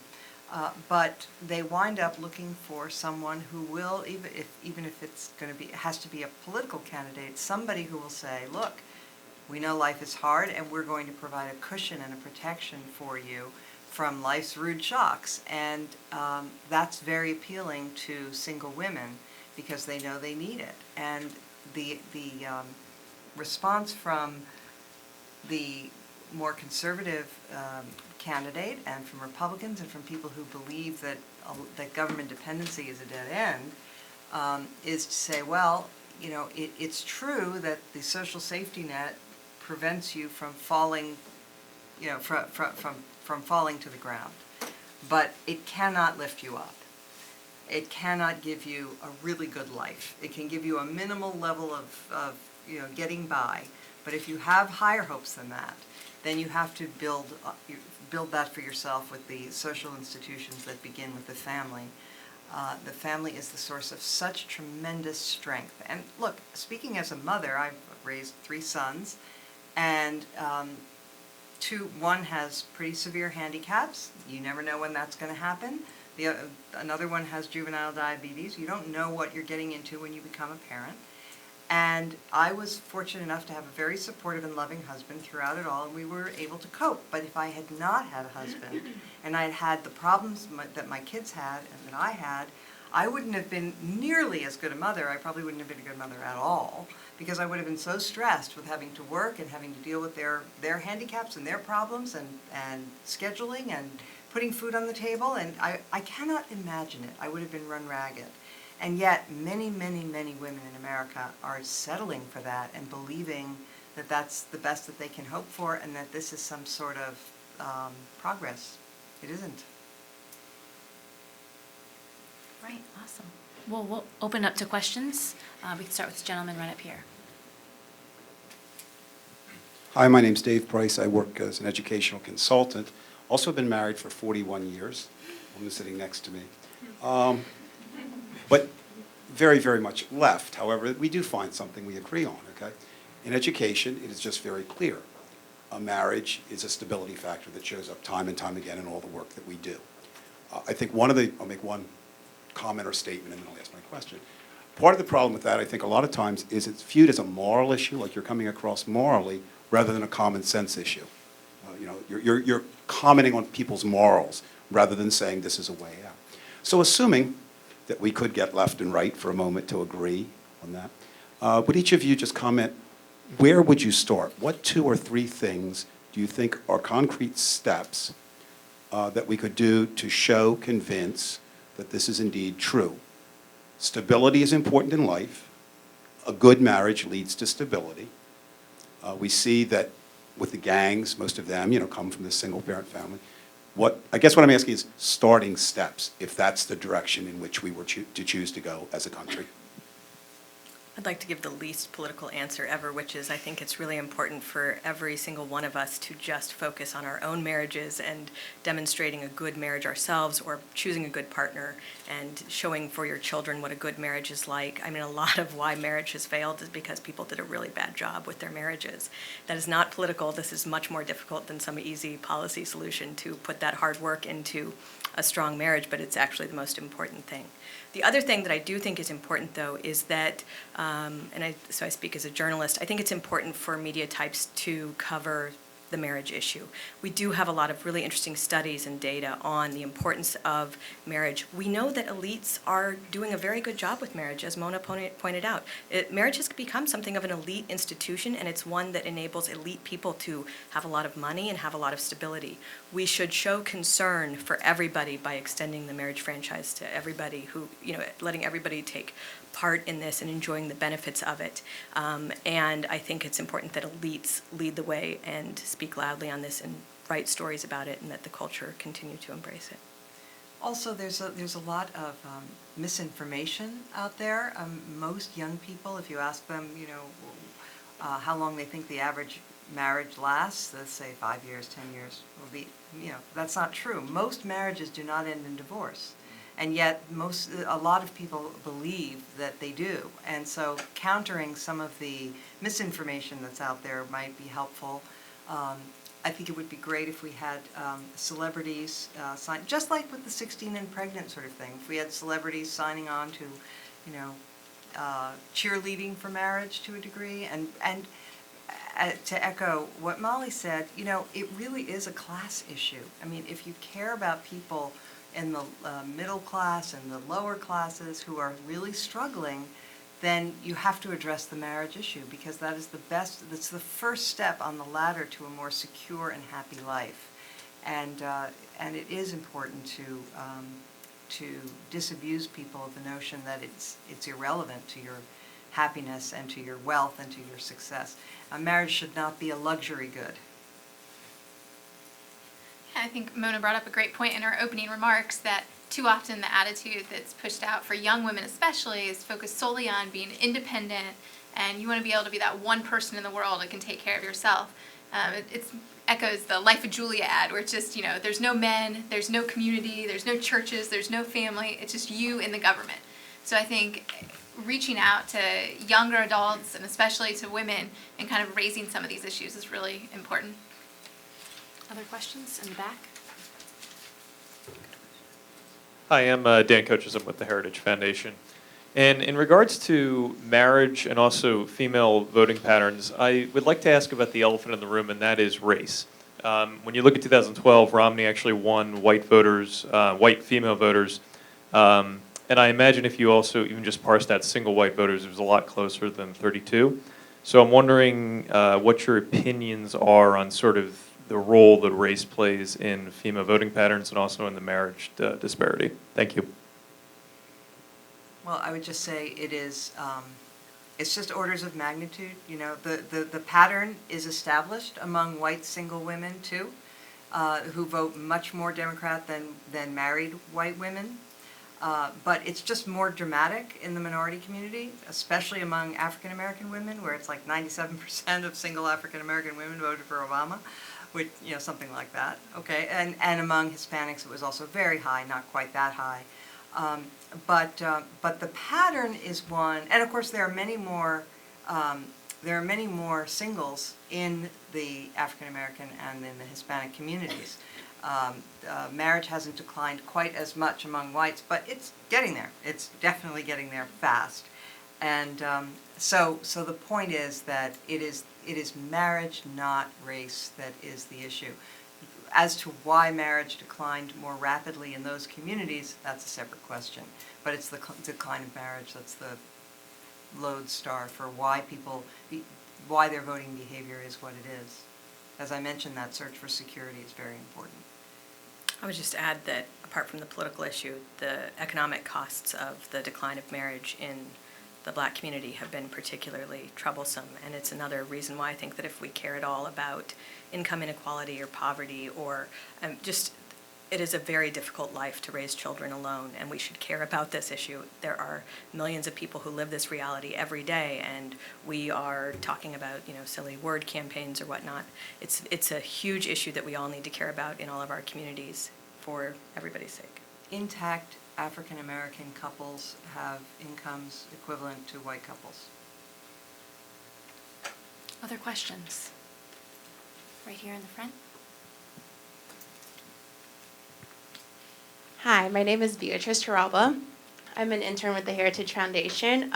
But they wind up looking for someone who will, even if it's has to be a political candidate, somebody who will say, look, we know life is hard, and we're going to provide a cushion and a protection for you from life's rude shocks. And that's very appealing to single women because they know they need it. And the response from the more conservative candidate and from Republicans and from people who believe that government dependency is a dead end is to say, well, it's true that the social safety net prevents you from falling, from falling to the ground, but it cannot lift you up. It cannot give you a really good life. It can give you a minimal level of getting by, but if you have higher hopes than that, then you have to build that for yourself with the social institutions that begin with the family. The family is the source of such tremendous strength. And look, speaking as a mother, I've raised 3 sons, and one has pretty severe handicaps. You never know when that's going to happen. Another one has juvenile diabetes. You don't know what you're getting into when you become a parent. And I was fortunate enough to have a very supportive and loving husband throughout it all, and we were able to cope. But if I had not had a husband, and I had had the problems that my kids had and that I had, I wouldn't have been nearly as good a mother. I probably wouldn't have been a good mother at all, because I would have been so stressed with having to work and having to deal with their handicaps and their problems and scheduling and putting food on the table. And I cannot imagine it. I would have been run ragged. And yet, many, many, many women in America are settling for that and believing that that's the best that they can hope for and that this is some sort of progress. It isn't. Right, awesome. Well, we'll open up to questions. We can start with the gentleman right up here. Hi, my name's Dave Price. I work as an educational consultant. Also been married for 41 years. Woman sitting next to me. But very, very much left. However, we do find something we agree on, okay? In education, it is just very clear. A marriage is a stability factor that shows up time and time again in all the work that we do. I think I'll make one comment or statement and then I'll ask my question. Part of the problem with that, I think a lot of times, is it's viewed as a moral issue, like you're coming across morally, rather than a common sense issue. You're commenting on people's morals rather than saying this is a way out. So assuming that we could get left and right for a moment to agree on that, would each of you just comment, where would you start? What 2 or 3 things do you think are concrete steps that we could do to show, convince that this is indeed true? Stability is important in life. A good marriage leads to stability. We see that with the gangs, most of them, come from the single-parent family. I guess what I'm asking is starting steps, if that's the direction in which we were to choose to go as a country. I'd like to give the least political answer ever, which is I think it's really important for every single one of us to just focus on our own marriages and demonstrating a good marriage ourselves, or choosing a good partner and showing for your children what a good marriage is like. I mean, a lot of why marriage has failed is because people did a really bad job with their marriages. That is not political. This is much more difficult than some easy policy solution to put that hard work into a strong marriage, but it's actually the most important thing. The other thing that I do think is important, though, is that, so I speak as a journalist, I think it's important for media types to cover the marriage issue. We do have a lot of really interesting studies and data on the importance of marriage. We know that elites are doing a very good job with marriage, as Mona pointed out. Marriage has become something of an elite institution, and it's one that enables elite people to have a lot of money and have a lot of stability. We should show concern for everybody by extending the marriage franchise to everybody who, letting everybody take part in this and enjoying the benefits of it. And I think it's important that elites lead the way and speak loudly on this and write stories about it, and that the culture continue to embrace it. Also, there's a lot of misinformation out there. Most young people, if you ask them, how long they think the average marriage lasts, let's say 5 years, 10 years, will be, that's not true. Most marriages do not end in divorce. And yet, a lot of people believe that they do. And so countering some of the misinformation that's out there might be helpful. I think it would be great if we had celebrities sign, just like with the 16 and pregnant sort of thing. If we had celebrities signing on to, cheerleading for marriage to a degree. And to echo what Molly said, it really is a class issue. I mean, if you care about people in the middle class and the lower classes who are really struggling, then you have to address the marriage issue, because that's the first step on the ladder to a more secure and happy life. And it is important to disabuse people of the notion that it's irrelevant to your happiness and to your wealth and to your success. A marriage should not be a luxury good. I think Mona brought up a great point in her opening remarks, that too often the attitude that's pushed out for young women especially is focused solely on being independent, and you want to be able to be that one person in the world that can take care of yourself. It echoes the Life of Julia ad, where it's just, there's no men, there's no community, there's no churches, there's no family, it's just you and the government. So I think reaching out to younger adults, and especially to women, and kind of raising some of these issues is really important. Other questions in the back? Hi, I'm Dan Coaches. I'm with the Heritage Foundation. And in regards to marriage and also female voting patterns, I would like to ask about the elephant in the room, and that is race. When you look at 2012, Romney actually won white female voters. And I imagine if you also even just parsed out single white voters, it was a lot closer than 32. So I'm wondering what your opinions are on sort of the role that race plays in female voting patterns and also in the marriage disparity. Thank you. Well, I would just say it is, it's just orders of magnitude. The pattern is established among white single women too, who vote much more Democrat than married white women. But it's just more dramatic in the minority community, especially among African American women, where it's like 97% of single African American women voted for Obama, which, something like that, okay? And among Hispanics, it was also very high, not quite that high. But the pattern is one, and of course there are many more singles in the African American and in the Hispanic communities. Marriage hasn't declined quite as much among whites, but it's getting there. It's definitely getting there fast. And so the point is that it is marriage, not race, that is the issue. As to why marriage declined more rapidly in those communities, that's a separate question. But it's the decline of marriage that's the lodestar for why their voting behavior is what it is. As I mentioned, that search for security is very important. I would just add that apart from the political issue, the economic costs of the decline of marriage in the Black community have been particularly troublesome. And it's another reason why I think that if we care at all about income inequality or poverty or it is a very difficult life to raise children alone, and we should care about this issue. There are millions of people who live this reality every day, and we are talking about, silly word campaigns or whatnot. It's a huge issue that we all need to care about in all of our communities for everybody's sake. Intact African American couples have incomes equivalent to white couples. Other questions? Right here in the front. Hi, my name is Beatrice Taralba. I'm an intern with the Heritage Foundation.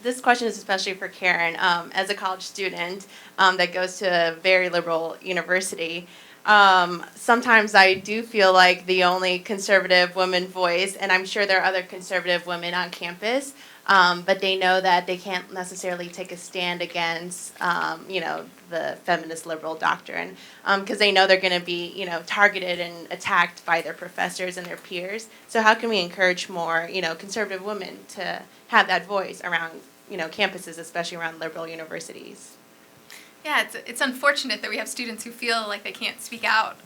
This question is especially for Karen. As a college student that goes to a very liberal university, sometimes I do feel like the only conservative woman voice, and I'm sure there are other conservative women on campus, but they know that they can't necessarily take a stand against, the feminist liberal doctrine, because they know they're going to be, targeted and attacked by their professors and their peers. So how can we encourage more, conservative women to have that voice around, campuses, especially around liberal universities? Yeah, it's unfortunate that we have students who feel like they can't speak out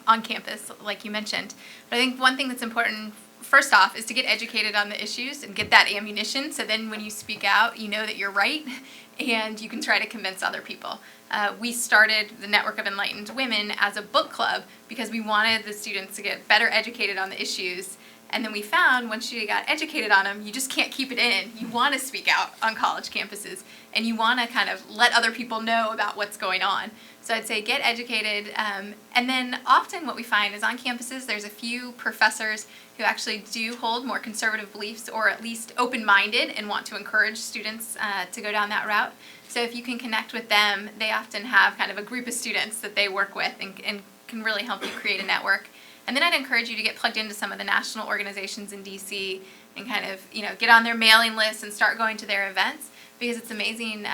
on campus, like you mentioned. But I think one thing that's important, first off, is to get educated on the issues and get that ammunition, so then when you speak out, you know that you're right, and you can try to convince other people. We started the Network of Enlightened Women as a book club because we wanted the students to get better educated on the issues. And then we found once you got educated on them, you just can't keep it in. You want to speak out on college campuses, and you want to kind of let other people know about what's going on. So I'd say get educated. And then often what we find is on campuses, there's a few professors who actually do hold more conservative beliefs, or at least open-minded and want to encourage students to go down that route. So if you can connect with them, they often have kind of a group of students that they work with and can really help you create a network. And then I'd encourage you to get plugged into some of the national organizations in DC and kind of, get on their mailing list and start going to their events, because it's amazing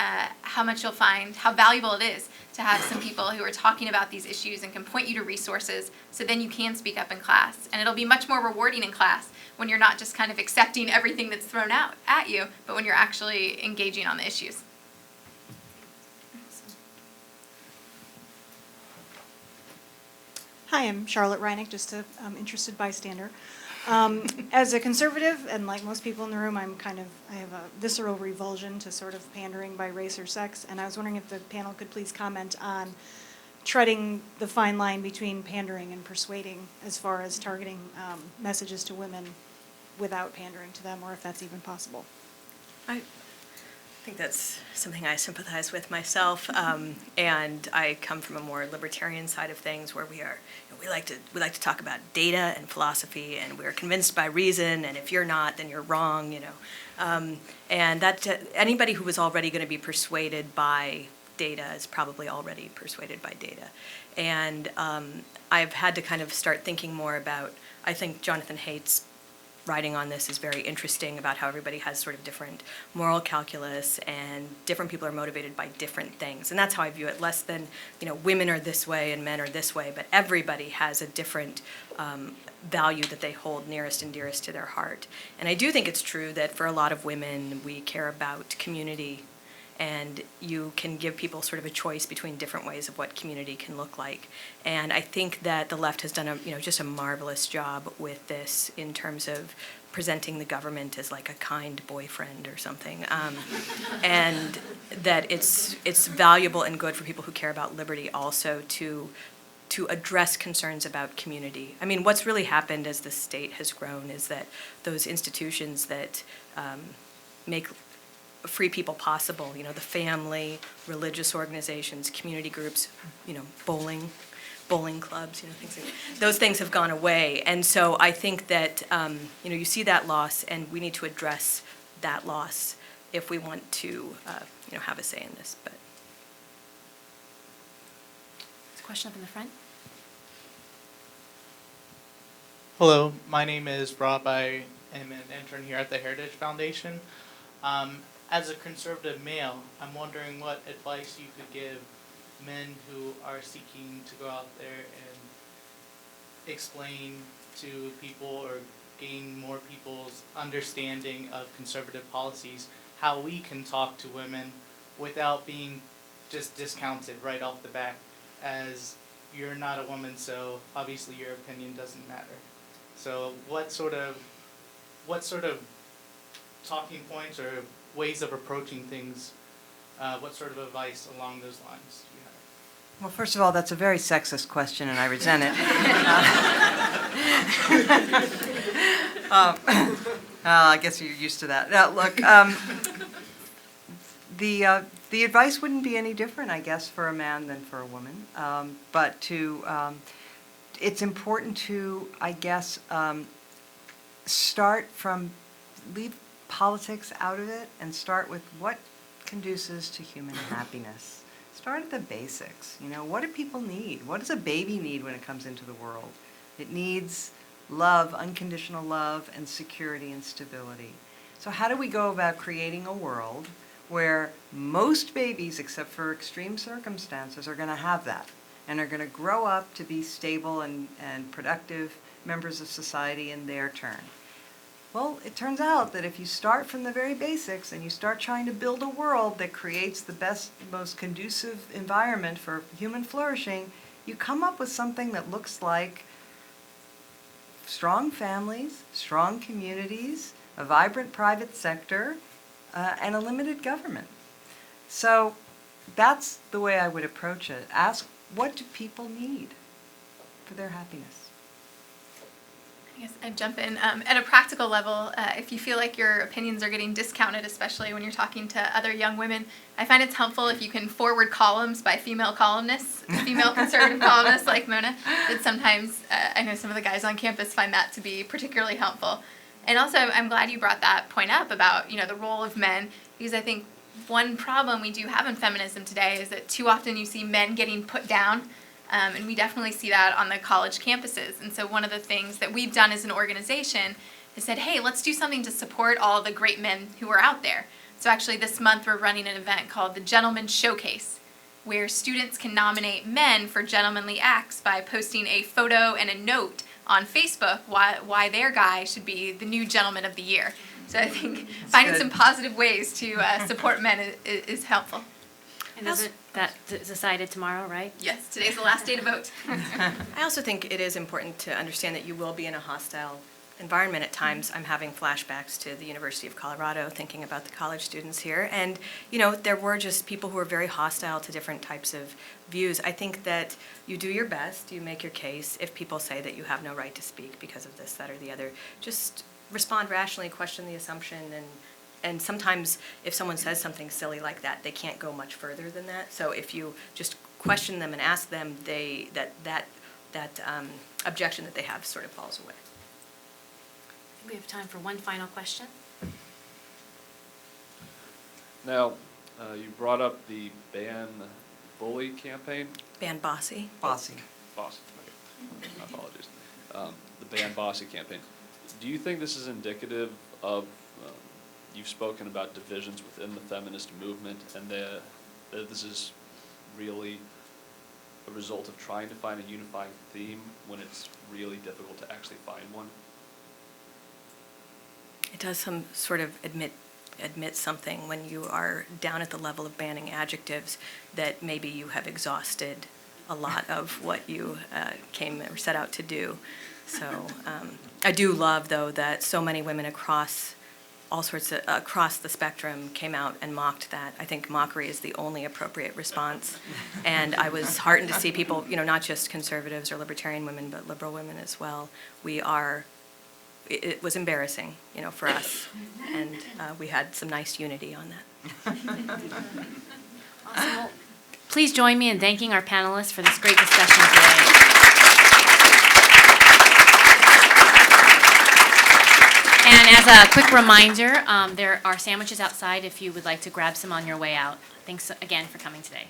how much you'll find, how valuable it is to have some people who are talking about these issues and can point you to resources, so then you can speak up in class. And it'll be much more rewarding in class when you're not just kind of accepting everything that's thrown out at you, but when you're actually engaging on the issues. Hi, I'm Charlotte Reinick, just an interested bystander. As a conservative, and like most people in the room, I have a visceral revulsion to sort of pandering by race or sex, and I was wondering if the panel could please comment on treading the fine line between pandering and persuading as far as targeting messages to women without pandering to them, or if that's even possible. I think that's something I sympathize with myself, and I come from a more libertarian side of things, where we like to talk about data and philosophy, and we're convinced by reason, and if you're not, then you're wrong, and that anybody who was already going to be persuaded by data is probably already persuaded by data, and I've had to kind of start thinking more about. I think Jonathan Haidt's writing on this is very interesting, about how everybody has sort of different moral calculus, and different people are motivated by different things. And that's how I view it, less than, women are this way and men are this way, but everybody has a different value that they hold nearest and dearest to their heart. And I do think it's true that for a lot of women, we care about community and you can give people sort of a choice between different ways of what community can look like. And I think that the left has done just a marvelous job with this in terms of presenting the government as like a kind boyfriend or something, and that it's valuable and good for people who care about liberty also to address concerns about community. I mean, what's really happened as the state has grown is that those institutions that make free people possible, the family, religious organizations, community groups, bowling clubs, things like those things have gone away. And so I think that, you see that loss, and we need to address that loss if we want to, have a say in this. But There's a question up in the front. Hello, my name is Rob. I am an intern here at the Heritage Foundation. As a conservative male, I'm wondering what advice you could give men who are seeking to go out there and explain to people or gain more people's understanding of conservative policies, how we can talk to women without being just discounted right off the bat as you're not a woman, so obviously your opinion doesn't matter. So what sort of talking points or ways of approaching things, what sort of advice along those lines do you have? Well, first of all, that's a very sexist question, and I resent it. I guess you're used to that. Now, look, the advice wouldn't be any different, I guess, for a man than for a woman. But it's important to, I guess, leave politics out of it and start with what conduces to human happiness. Start at the basics. What do people need? What does a baby need when it comes into the world? It needs love, unconditional love, and security and stability. So how do we go about creating a world where most babies, except for extreme circumstances, are going to have that and are going to grow up to be stable and productive members of society in their turn? Well, it turns out that if you start from the very basics and you start trying to build a world that creates the best, most conducive environment for human flourishing, you come up with something that looks like strong families, strong communities, a vibrant private sector, and a limited government. So that's the way I would approach it. Ask, what do people need for their happiness? I guess I'd jump in. At a practical level, if you feel like your opinions are getting discounted, especially when you're talking to other young women, I find it's helpful if you can forward columns by female columnists, female conservative columnists like Mona, that sometimes, I know some of the guys on campus find that to be particularly helpful. And also, I'm glad you brought that point up about, the role of men, because I think one problem we do have in feminism today is that too often you see men getting put down. And we definitely see that on the college campuses. And so one of the things that we've done as an organization is said, hey, let's do something to support all the great men who are out there. So actually this month we're running an event called the Gentleman's Showcase, where students can nominate men for gentlemanly acts by posting a photo and a note on Facebook why their guy should be the new gentleman of the year. So I think finding some positive ways to support men is helpful. And that decided tomorrow, right? Yes, today's the last day to vote. I also think it is important to understand that you will be in a hostile environment at times. I'm having flashbacks to the University of Colorado, thinking about the college students here. And, there were just people who were very hostile to different types of views. I think that you do your best, you make your case. If people say that you have no right to speak because of this, that, or the other, just respond rationally, question the assumption, and sometimes if someone says something silly like that, they can't go much further than that. So if you just question them and ask them, that objection that they have sort of falls away. I think we have time for one final question. Now, you brought up the Ban Bully campaign. Ban Bossy. Bossy. Bossy, okay. My apologies. The Ban Bossy campaign. Do you think this is indicative of, you've spoken about divisions within the feminist movement, and that this is really a result of trying to find a unifying theme when it's really difficult to actually find one? It does some sort of admit admit something when you are down at the level of banning adjectives that maybe you have exhausted a lot of what you came or set out to do. So I do love, though, that so many women across all sorts of, across the spectrum came out and mocked that. I think mockery is the only appropriate response. And I was heartened to see people, not just conservatives or libertarian women, but liberal women as well. It was embarrassing, for us. And we had some nice unity on that. Awesome. Well, please join me in thanking our panelists for this great discussion today. And as a quick reminder, there are sandwiches outside if you would like to grab some on your way out. Thanks again for coming today.